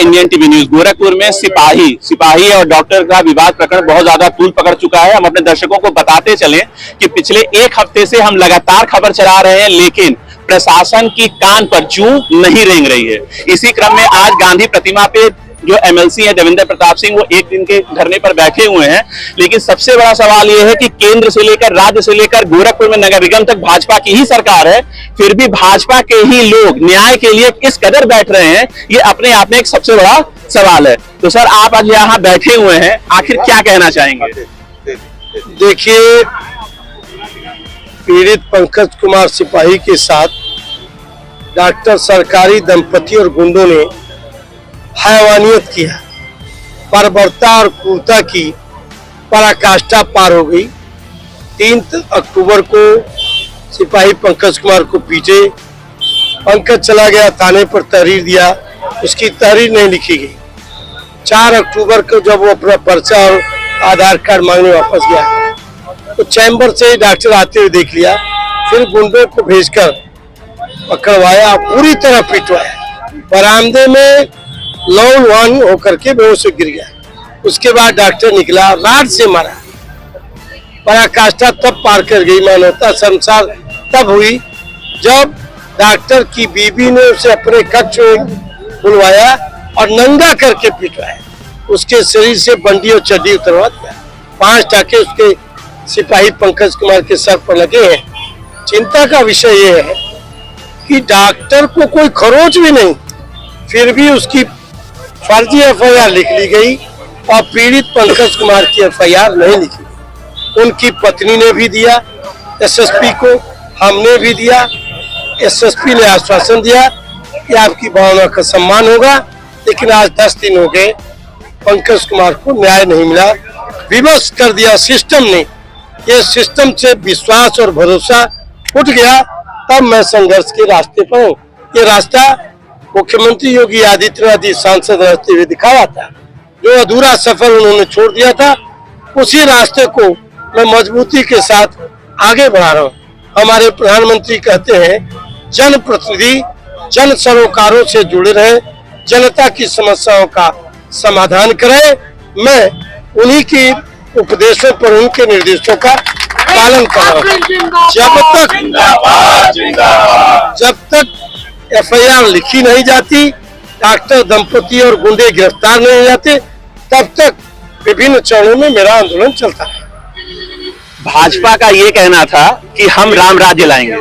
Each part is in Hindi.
Indian TV news. गोरखपुर में सिपाही और डॉक्टर का विवाद प्रकरण बहुत ज्यादा तूल पकड़ चुका है। हम अपने दर्शकों को बताते चलें कि पिछले एक हफ्ते से हम लगातार खबर चला रहे हैं, लेकिन प्रशासन की कान पर जूं नहीं रेंग रही है। इसी क्रम में आज गांधी प्रतिमा पे जो एमएलसी है देवेंद्र प्रताप सिंह, वो एक दिन के धरने पर बैठे हुए हैं। लेकिन सबसे बड़ा सवाल यह है कि केंद्र से लेकर राज्य से लेकर गोरखपुर में नगर निगम तक भाजपा की ही सरकार है, फिर भी भाजपा के ही लोग न्याय के लिए किस कदर बैठ रहे हैं, ये अपने आप में एक सबसे बड़ा सवाल है। तो सर, आप आज यहाँ बैठे हुए हैं, आखिर क्या कहना चाहेंगे? देखिए, पीड़ित पंकज कुमार सिपाही के साथ डॉक्टर सरकारी दंपति और गुंडों ने हैवानियत किया, बर्बरता और क्रूरता की पराकाष्ठा पार हो गई। 3 अक्टूबर को सिपाही पंकज कुमार को पीटे, पंकज चला गया थाने पर तहरीर दिया, उसकी तहरीर नहीं लिखी गई। 4 अक्टूबर को जब वो अपना पर्चा और आधार कार्ड मांगने वापस गया तो चैम्बर से डॉक्टर आते हुए देख लिया, फिर गुंडों को भेजकर पकड़वाया, पूरी तरह पिटवाया। बरामदे में लौन होकर के बेहोश गिर गया। उसके बाद डॉक्टर निकला, राड से मारा। पराकाष्ठा तब पार कर गई, मानवता शर्मसार तब हुई जब डॉक्टर की बीवी ने उसे अपने कक्ष में बुलवाया और नंगा करके पिटवाया। उसके शरीर से बंडी और चड्डी उतरवा दिया। 5 टाके उसके सिपाही पंकज कुमार के सर पर लगे हैं। चिंता का विषय यह है कि डॉक्टर को कोई खरोच भी नहीं, फिर भी उसकी फर्जी एफआईआर लिख ली गई और पीड़ित पंकज कुमार की एफआईआर नहीं लिखी गई। उनकी पत्नी ने भी दिया एसएसपी को, हमने भी दिया। एसएसपी ने आश्वासन दिया कि आपकी भावना का सम्मान होगा, लेकिन आज 10 दिन हो गए, पंकज कुमार को न्याय नहीं मिला। विवश कर दिया सिस्टम ने। ये सिस्टम से विश्वास और भरोसा उठ गया, तब मैं संघर्ष के रास्ते पर हूँ। ये रास्ता मुख्यमंत्री योगी आदित्यनाथ सांसद रहते हुए दिखाया था, जो अधूरा सफर उन्होंने छोड़ दिया था। उसी रास्ते को मैं मजबूती के साथ आगे बढ़ा रहा हूँ। हमारे प्रधानमंत्री कहते हैं, जनप्रतिनिधि जन सरोकारों से जुड़े रहे, जनता की समस्याओं का समाधान करें। मैं उन्हीं की उपदेशों पर, उनके निर्देशों का पालन कर रहा हूँ। जब तक एफआईआर लिखी नहीं जाती, डॉक्टर दंपति और गुंडे गिरफ्तार नहीं हो जाते, तब तक विभिन्न चरणों में मेरा आंदोलन चलता है। भाजपा का ये कहना था कि हम राम राज्य लाएंगे,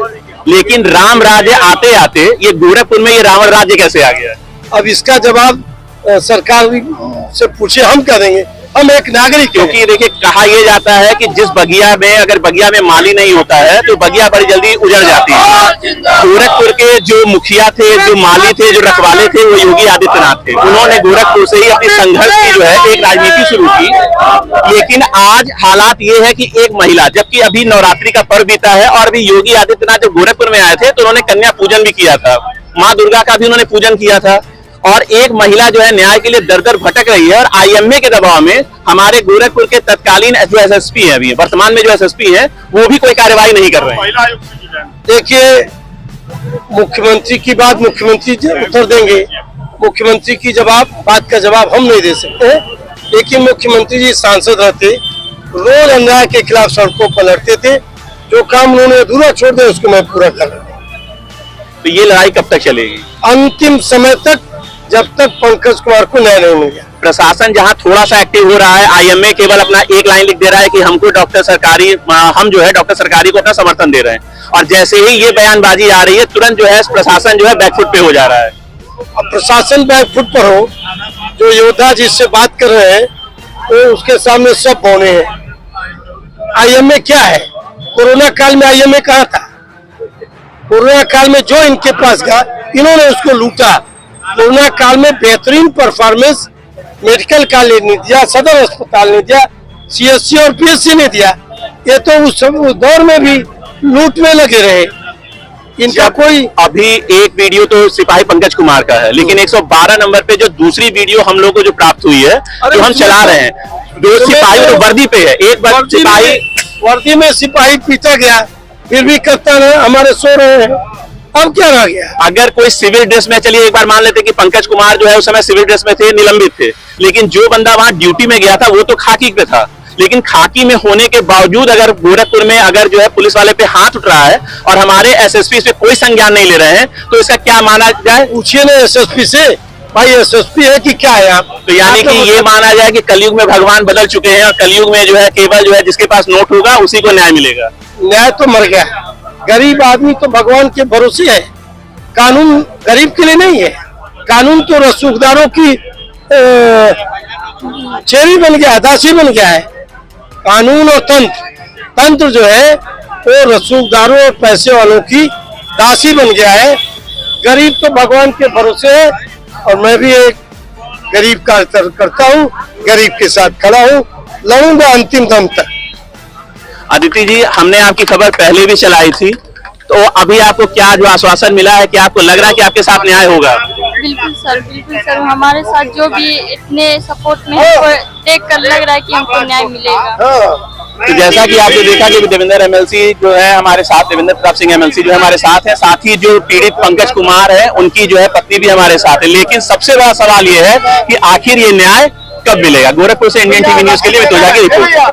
लेकिन राम राज्य आते आते ये गोरखपुर में ये रावण राज्य कैसे आ गया? अब इसका जवाब सरकार से पूछे, हम क्या देंगे? हम एक नागरिक, क्योंकि देखिए कहा यह जाता है कि जिस बगिया में अगर बगिया में माली नहीं होता है तो बगिया बड़ी जल्दी उजड़ जाती है। गोरखपुर के जो मुखिया थे, जो माली थे, जो रखवाले थे, वो योगी आदित्यनाथ थे। उन्होंने गोरखपुर से ही अपनी संघर्ष की जो है एक राजनीति शुरू की। लेकिन आज हालात ये है कि एक महिला, जबकि अभी नवरात्रि का पर्व बीता है और अभी योगी आदित्यनाथ जब गोरखपुर में आए थे तो उन्होंने कन्या पूजन भी किया था, माँ दुर्गा का भी उन्होंने पूजन किया था। और एक महिला जो है न्याय के लिए दर दर भटक रही है और आईएमए के दबाव में हमारे गोरखपुर के तत्कालीन जो एसएसपी है, अभी वर्तमान में जो एसएसपी है, वो भी कोई कार्यवाही नहीं कर रहे हैं। देखिए, मुख्यमंत्री की बात मुख्यमंत्री उत्तर देंगे। मुख्यमंत्री की बात का जवाब हम नहीं दे सकते, लेकिन मुख्यमंत्री जी सांसद रहते, रोज अन्याय के खिलाफ सड़कों पर लड़ते थे। जो काम उन्होंने अधूरा छोड़ दिया उसको मैं पूरा कर रहा हूँ। तो ये लड़ाई कब तक चलेगी? अंतिम समय तक, जब तक पंकज कुमार को न्याय नहीं मिल गया। प्रशासन जहां थोड़ा सा एक्टिव हो रहा है, आईएमए केवल अपना एक लाइन लिख दे रहा है कि हमको डॉक्टर सरकारी को अपना समर्थन दे रहे हैं, और जैसे ही ये बयानबाजी आ रही है तुरंत जो है प्रशासन जो है बैकफुट पे हो जा रहा है। अब प्रशासन बैकफुट पर हो, जो योद्धा जिससे बात कर रहे हैं तो उसके सामने सब बौने हैं। आईएमए क्या है? कोरोना काल में आईएमए कहाँ था? कोरोना काल में जो इनके पास गया, इन्होंने उसको लूटा। कोरोना काल में बेहतरीन परफॉर्मेंस मेडिकल कॉलेज ने दिया, सदर अस्पताल ने दिया, सीएससी और पीएससी ने दिया। ये तो उस दौर में भी लूट में लगे रहे। इनका कोई अभी एक वीडियो तो सिपाही पंकज कुमार का है, लेकिन 112 नंबर पे जो दूसरी वीडियो हम लोग को जो प्राप्त हुई है, जो हम चला रहे हैं, 2 सिपाही तो वर्दी पे है, एक सिपाही वर्दी में सिपाही पीटा गया, फिर भी करता रहे, हमारे सो रहे हैं। अब क्या रह गया? अगर कोई सिविल ड्रेस में, चलिए एक बार मान लेते कि पंकज कुमार जो है उस समय सिविल ड्रेस में थे, निलंबित थे, लेकिन जो बंदा वहां ड्यूटी में गया था वो तो खाकी पे था, लेकिन खाकी में होने के बावजूद अगर गोरखपुर में अगर जो है पुलिस वाले पे हाथ उठ रहा है और हमारे एसएसपी इस पे कोई संज्ञान नहीं ले रहे हैं, तो इसका क्या माना जाए? पूछिए ना एसएसपी से, भाई एसएसपी है कि क्या है आप? तो यानी कि ये माना जाए कि कलयुग में भगवान बदल चुके हैं और कलयुग में जो है केवल जो है जिसके पास नोट होगा उसी को न्याय मिलेगा। न्याय तो मर गया, गरीब आदमी तो भगवान के भरोसे है, कानून गरीब के लिए नहीं है, कानून तो रसूखदारों की चेरी बन गया है, दासी बन गया है। कानून और तंत्र जो है वो रसूखदारों और पैसे वालों की दासी बन गया है। गरीब तो भगवान के भरोसे है और मैं भी एक गरीब का करता हूँ, गरीब के साथ खड़ा हूँ, लड़ूंगा अंतिम दम तक। अदिति जी, हमने आपकी खबर पहले भी चलाई थी, तो अभी आपको क्या जो आश्वासन मिला है कि आपको लग रहा है कि आपके साथ न्याय होगा? बिल्कुल सर, हमारे साथ जो भी इतने सपोर्ट में है वो देख कर लग रहा है कि हमको न्याय मिलेगा। तो जैसा कि आपने देखा कि देवेंद्र एमएलसी जो है हमारे साथ, देवेंद्र प्रताप सिंह एमएलसी जो है हमारे साथ है, साथ ही जो पीड़ित पंकज कुमार है उनकी जो है पत्नी भी हमारे साथ है, लेकिन सबसे बड़ा सवाल ये है कि आखिर ये न्याय कब मिलेगा? गोरखपुर से इंडियन टीवी न्यूज के लिए मैं तुलजा की रिपोर्ट।